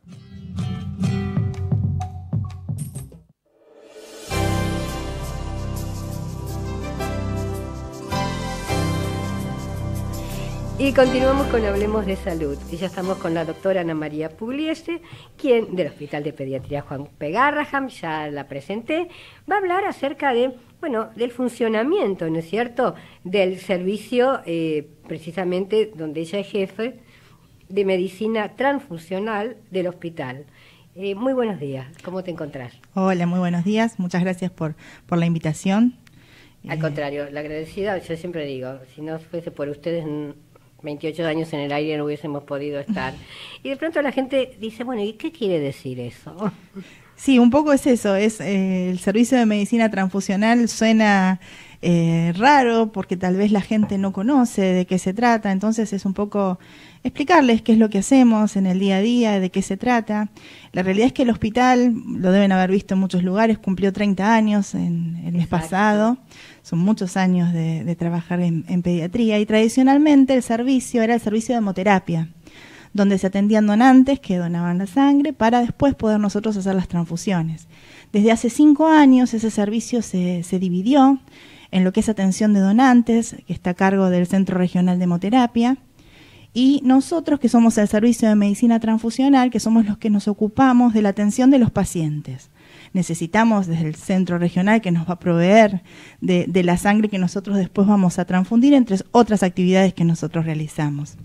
Y continuamos con Hablemos de Salud. Y ya estamos con la doctora Ana María Pugliese, quien del Hospital de Pediatría Juan P. Garrahan, ya la presenté, va a hablar acerca de, del funcionamiento, ¿no es cierto?, del servicio, precisamente donde ella es jefe de medicina transfusional del hospital. Muy buenos días, ¿cómo te encontrás? Hola, muy buenos días, muchas gracias por la invitación. Al contrario, la agradecida, yo siempre digo, si no fuese por ustedes, 28 años en el aire no hubiésemos podido estar. Y de pronto la gente dice, bueno, ¿y qué quiere decir eso? Sí, un poco es eso, es el servicio de medicina transfusional suena raro porque tal vez la gente no conoce de qué se trata, entonces es un poco explicarles qué es lo que hacemos en el día a día, de qué se trata. La realidad es que el hospital, lo deben haber visto en muchos lugares, cumplió 30 años el mes pasado. Son muchos años de trabajar en pediatría y tradicionalmente el servicio era el servicio de hemoterapia, donde se atendían donantes que donaban la sangre para después poder nosotros hacer las transfusiones. Desde hace 5 años ese servicio se dividió en lo que es atención de donantes, que está a cargo del Centro Regional de Hemoterapia, y nosotros, que somos el servicio de medicina transfusional, que somos los que nos ocupamos de la atención de los pacientes. Necesitamos desde el centro regional que nos va a proveer de la sangre que nosotros después vamos a transfundir, entre otras actividades que nosotros realizamos.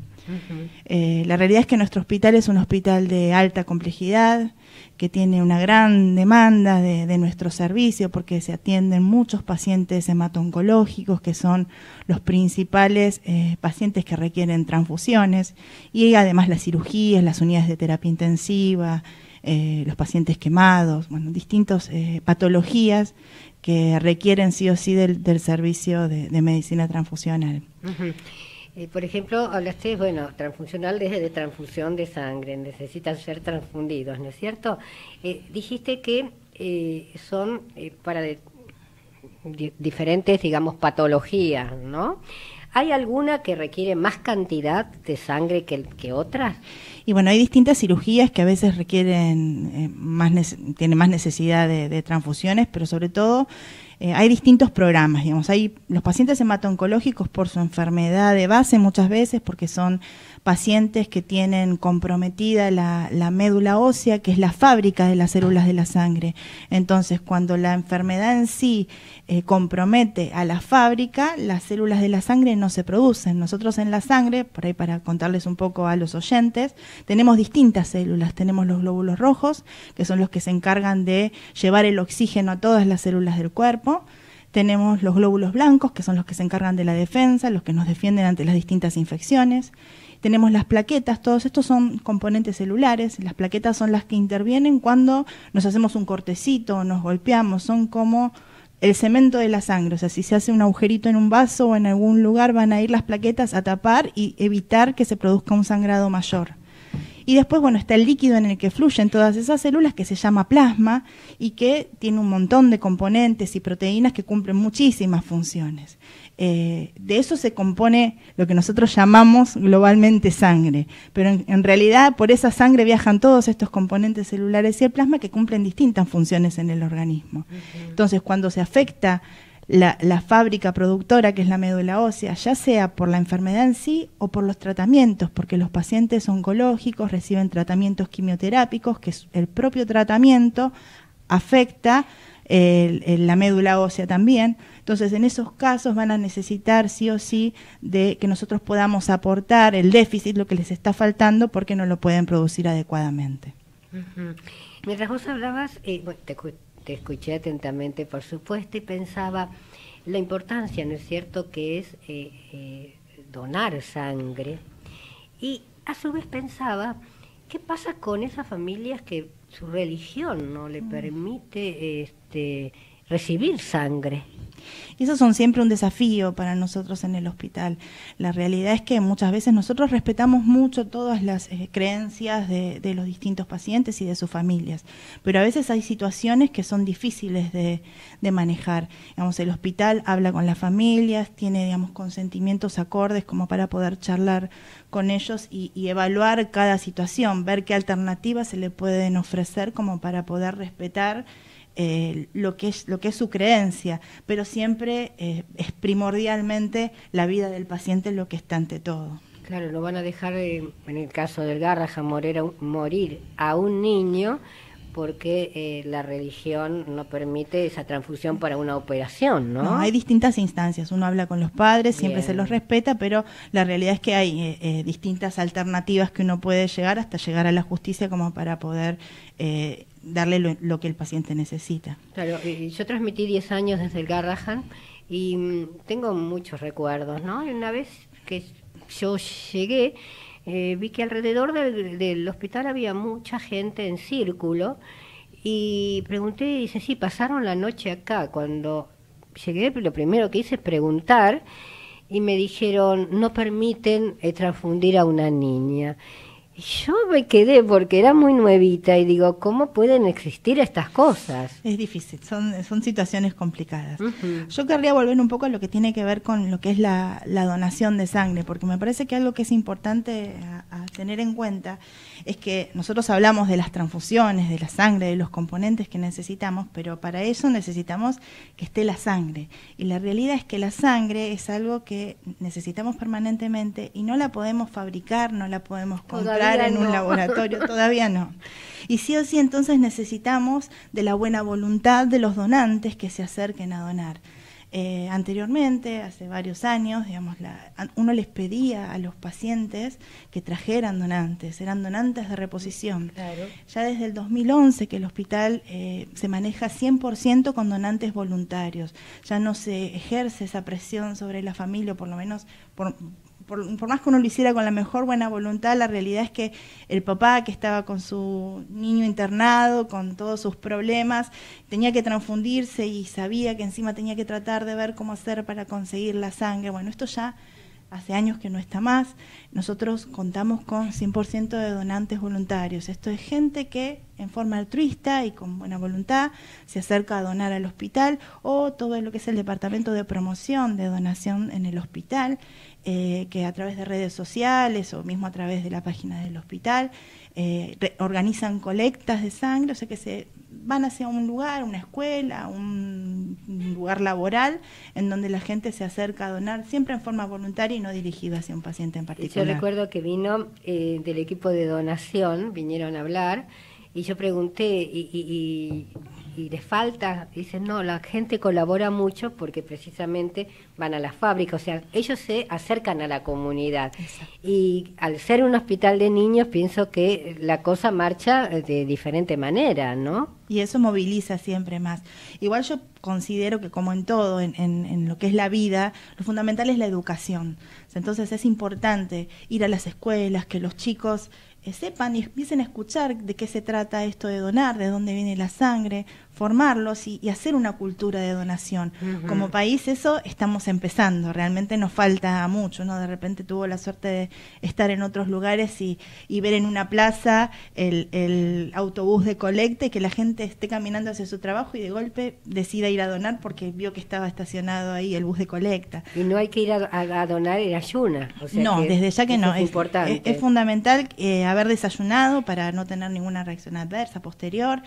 La realidad es que nuestro hospital es un hospital de alta complejidad, que tiene una gran demanda de nuestro servicio, porque se atienden muchos pacientes hemato-oncológicos, que son los principales pacientes que requieren transfusiones, y además las cirugías, las unidades de terapia intensiva, los pacientes quemados, distintas patologías que requieren sí o sí del servicio de medicina transfusional. Por ejemplo, hablaste, transfusional desde de transfusión de sangre, necesitan ser transfundidos, ¿no es cierto? Dijiste que son para diferentes, patologías, ¿no? ¿Hay alguna que requiere más cantidad de sangre que otras? Y hay distintas cirugías que a veces requieren tienen más necesidad de transfusiones, pero sobre todo hay distintos programas, hay los pacientes hemato-oncológicos por su enfermedad de base muchas veces, porque son pacientes que tienen comprometida la médula ósea, que es la fábrica de las células de la sangre. Entonces, cuando la enfermedad en sí compromete a la fábrica, las células de la sangre no se producen. Nosotros en la sangre, por ahí para contarles un poco a los oyentes, tenemos distintas células. Tenemos los glóbulos rojos, que son los que se encargan de llevar el oxígeno a todas las células del cuerpo. Tenemos los glóbulos blancos, que son los que se encargan de la defensa, los que nos defienden ante las distintas infecciones. Tenemos las plaquetas, todos estos son componentes celulares. Las plaquetas son las que intervienen cuando nos hacemos un cortecito o nos golpeamos, son como el cemento de la sangre. O sea, si se hace un agujerito en un vaso o en algún lugar, van a ir las plaquetas a tapar y evitar que se produzca un sangrado mayor. Y después, bueno, está el líquido en el que fluyen todas esas células, que se llama plasma y que tiene un montón de componentes y proteínas que cumplen muchísimas funciones. De eso se compone lo que nosotros llamamos globalmente sangre, pero en realidad por esa sangre viajan todos estos componentes celulares y el plasma que cumplen distintas funciones en el organismo. Entonces, cuando se afecta la fábrica productora, que es la médula ósea, ya sea por la enfermedad en sí o por los tratamientos, porque los pacientes oncológicos reciben tratamientos quimioterápicos, que el propio tratamiento afecta la médula ósea también. Entonces, en esos casos van a necesitar sí o sí de que nosotros podamos aportar el déficit, lo que les está faltando, porque no lo pueden producir adecuadamente. Mientras vos hablabas, te escuché atentamente, por supuesto, y pensaba la importancia, ¿no es cierto?, que es donar sangre. Y a su vez pensaba, ¿qué pasa con esas familias que su religión no le permite recibir sangre? Y esos son siempre un desafío para nosotros en el hospital. La realidad es que muchas veces nosotros respetamos mucho todas las creencias de los distintos pacientes y de sus familias, pero a veces hay situaciones que son difíciles de manejar. Digamos, el hospital habla con las familias, tiene, digamos, consentimientos acordes como para poder charlar con ellos y evaluar cada situación, ver qué alternativas se le pueden ofrecer como para poder respetar lo que es su creencia, pero siempre es primordialmente la vida del paciente lo que está ante todo. Claro, no van a dejar, en el caso del Garrahan, morir a un niño porque la religión no permite esa transfusión para una operación, ¿no? No, hay distintas instancias. Uno habla con los padres, siempre se los respeta, pero la realidad es que hay distintas alternativas que uno puede llegar hasta llegar a la justicia como para poder darle lo que el paciente necesita. Claro, yo transmití 10 años desde el Garrahan y tengo muchos recuerdos, ¿no? Y una vez que yo llegué, vi que alrededor del hospital había mucha gente en círculo y pregunté, y dice, sí, pasaron la noche acá. Cuando llegué, lo primero que hice es preguntar y me dijeron, no permiten transfundir a una niña. Yo me quedé porque era muy nuevita y digo, ¿cómo pueden existir estas cosas? Es difícil, son situaciones complicadas. Yo querría volver un poco a lo que tiene que ver con lo que es la donación de sangre, porque me parece que algo que es importante a tener en cuenta es que nosotros hablamos de las transfusiones, de la sangre, de los componentes que necesitamos, pero para eso necesitamos que esté la sangre. Y la realidad es que la sangre es algo que necesitamos permanentemente y no la podemos fabricar, no la podemos comprar en un laboratorio, todavía no. Y sí o sí entonces necesitamos de la buena voluntad de los donantes que se acerquen a donar. Anteriormente, hace varios años, digamos, uno les pedía a los pacientes que trajeran donantes, eran donantes de reposición. Claro. Ya desde el 2011 que el hospital se maneja 100% con donantes voluntarios, ya no se ejerce esa presión sobre la familia, por lo menos por más que uno lo hiciera con la mejor buena voluntad, la realidad es que el papá que estaba con su niño internado, con todos sus problemas, tenía que transfundirse y sabía que encima tenía que tratar de ver cómo hacer para conseguir la sangre. Bueno, esto ya hace años que no está más. Nosotros contamos con 100% de donantes voluntarios. Esto es gente que en forma altruista y con buena voluntad se acerca a donar al hospital, o todo lo que es el departamento de promoción de donación en el hospital, que a través de redes sociales o mismo a través de la página del hospital organizan colectas de sangre, o sea que se van hacia un lugar, una escuela, un lugar laboral, en donde la gente se acerca a donar, siempre en forma voluntaria y no dirigida hacia un paciente en particular. Yo recuerdo que vino del equipo de donación, vinieron a hablar, y yo pregunté, ¿y les falta? Dicen, no, la gente colabora mucho porque precisamente van a las fábricas, o sea, ellos se acercan a la comunidad. Exacto. Y al ser un hospital de niños, pienso que la cosa marcha de diferente manera, ¿no? Y eso moviliza siempre más. Igual yo considero que, como en todo, en lo que es la vida, lo fundamental es la educación. Entonces es importante ir a las escuelas, que los chicos sepan y empiecen a escuchar de qué se trata esto de donar, de dónde viene la sangre, formarlos y hacer una cultura de donación. Como país eso estamos empezando, realmente nos falta mucho, ¿no? De repente tuvo la suerte de estar en otros lugares y ver en una plaza el autobús de colecta y que la gente esté caminando hacia su trabajo y de golpe decida ir a donar porque vio que estaba estacionado ahí el bus de colecta. Y no hay que ir a donar en ayuna. O sea, no, desde ya que no. Es importante. Es fundamental haber desayunado para no tener ninguna reacción adversa posterior.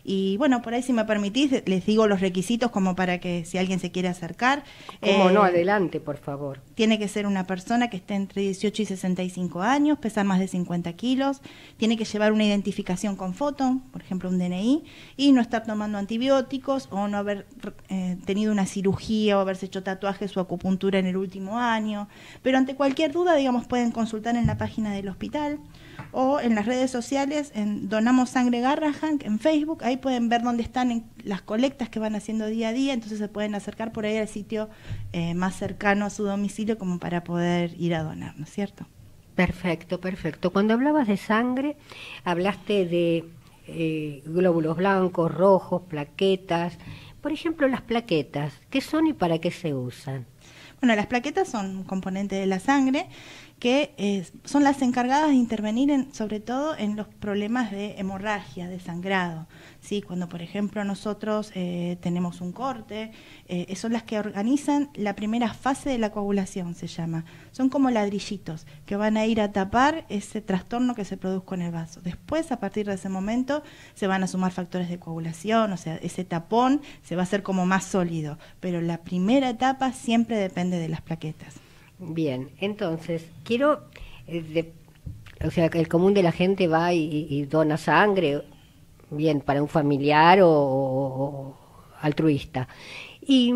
Y bueno, por ahí si me permitís, les digo los requisitos como para que si alguien se quiere acercar. ¿Cómo no? Adelante, por favor. Tiene que ser una persona que esté entre 18 y 65 años, pesar más de 50 kilos, tiene que llevar una identificación con foto, por ejemplo un DNI, y no estar tomando antibióticos o no haber tenido una cirugía o haberse hecho tatuajes o acupuntura en el último año. Pero ante cualquier duda, digamos, pueden consultar en la página del hospital o en las redes sociales, en Donamos Sangre Garrahan, en Facebook, ahí pueden ver dónde están las colectas que van haciendo día a día, entonces se pueden acercar por ahí al sitio más cercano a su domicilio como para poder ir a donar, ¿no es cierto? Perfecto, perfecto. Cuando hablabas de sangre, hablaste de glóbulos blancos, rojos, plaquetas. Por ejemplo, las plaquetas, ¿qué son y para qué se usan? Bueno, las plaquetas son un componente de la sangre que son las encargadas de intervenir sobre todo en los problemas de hemorragia, de sangrado. ¿Sí? Cuando, por ejemplo, nosotros tenemos un corte, son las que organizan la primera fase de la coagulación, se llama. Son como ladrillitos que van a ir a tapar ese trastorno que se produzca en el vaso. Después, a partir de ese momento, se van a sumar factores de coagulación, o sea, ese tapón se va a hacer como más sólido. Pero la primera etapa siempre depende de las plaquetas. Bien, entonces, quiero, o sea, que el común de la gente va y dona sangre, bien, para un familiar o altruista. Y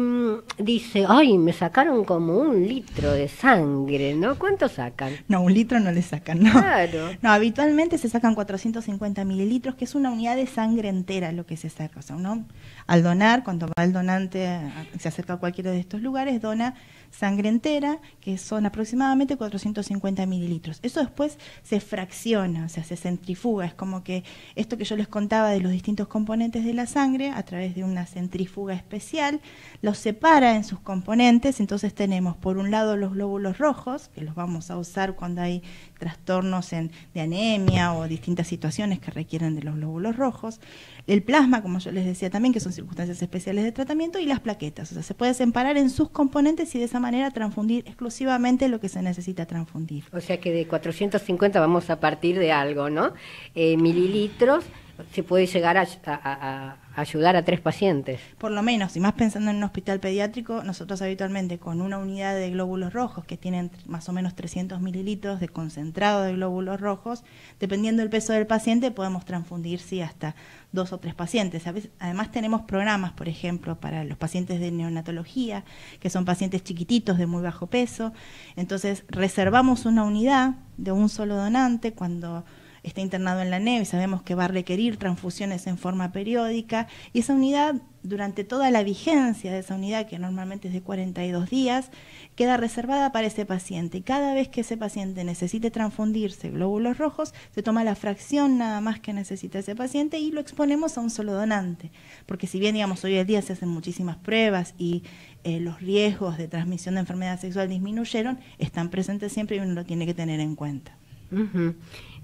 dice, ay, me sacaron como 1 litro de sangre, ¿no? ¿Cuánto sacan? No, 1 litro no le sacan, ¿no? Claro. No, habitualmente se sacan 450 mililitros, que es una unidad de sangre entera lo que se saca. O sea, uno al donar, cuando va el donante, se acerca a cualquiera de estos lugares, dona sangre entera, que son aproximadamente 450 mililitros. Eso después se fracciona, o sea, se centrifuga. Es como que esto que yo les contaba de los distintos componentes de la sangre, a través de una centrífuga especial, los separa en sus componentes. Entonces tenemos por un lado los glóbulos rojos, que los vamos a usar cuando hay trastornos de anemia o distintas situaciones que requieren de los glóbulos rojos, el plasma, como yo les decía también, que son circunstancias especiales de tratamiento, y las plaquetas. O sea, se puede separar en sus componentes y de esa manera transfundir exclusivamente lo que se necesita transfundir. O sea que de 450 vamos a partir de algo, ¿no? Mililitros, se puede llegar a ayudar a 3 pacientes. Por lo menos, y más pensando en un hospital pediátrico, nosotros habitualmente con una unidad de glóbulos rojos que tienen más o menos 300 mililitros de concentrado de glóbulos rojos, dependiendo del peso del paciente podemos transfundir hasta 2 o 3 pacientes. Además tenemos programas, por ejemplo, para los pacientes de neonatología, que son pacientes chiquititos de muy bajo peso. Entonces reservamos una unidad de un solo donante cuando está internado en la NEB y sabemos que va a requerir transfusiones en forma periódica, y esa unidad, durante toda la vigencia de esa unidad, que normalmente es de 42 días, queda reservada para ese paciente, y cada vez que ese paciente necesite transfundirse glóbulos rojos, se toma la fracción nada más que necesita ese paciente y lo exponemos a un solo donante, porque si bien, digamos, hoy en día se hacen muchísimas pruebas y los riesgos de transmisión de enfermedad sexual disminuyeron, están presentes siempre y uno lo tiene que tener en cuenta.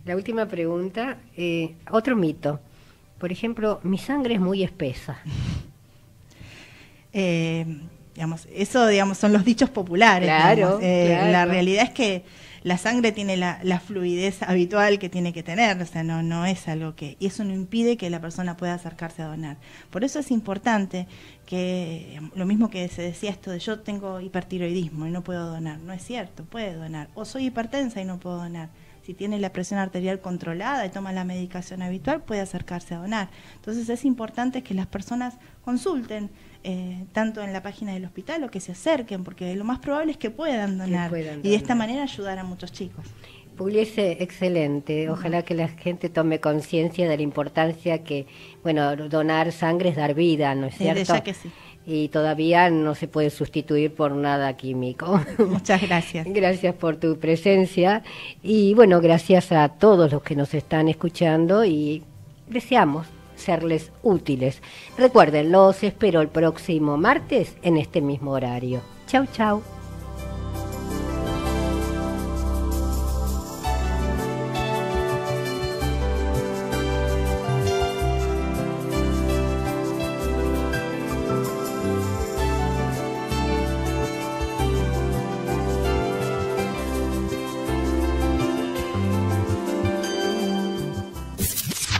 La última pregunta, otro mito. Por ejemplo, mi sangre es muy espesa. Eso son los dichos populares. Claro, claro. La realidad es que la sangre tiene la fluidez habitual que tiene que tener, o sea, no es algo que... Y eso no impide que la persona pueda acercarse a donar. Por eso es importante que, lo mismo que se decía esto de yo tengo hipertiroidismo y no puedo donar, no es cierto, puede donar. O soy hipertensa y no puedo donar. Si tiene la presión arterial controlada y toma la medicación habitual, puede acercarse a donar. Entonces es importante que las personas consulten, tanto en la página del hospital o que se acerquen, porque lo más probable es que puedan donar, y de esta manera ayudar a muchos chicos. Pugliese, excelente. Ojalá que la gente tome conciencia de la importancia que, bueno, donar sangre es dar vida, ¿no es cierto? Desde ya que sí. Y todavía no se puede sustituir por nada químico. Muchas gracias. Gracias por tu presencia y bueno, gracias a todos los que nos están escuchando y deseamos serles útiles. Recuerden, los espero el próximo martes en este mismo horario. Chau, chau.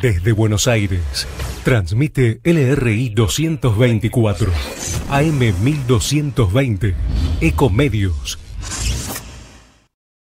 Desde Buenos Aires, transmite LRI 224, AM 1220, Ecomedios,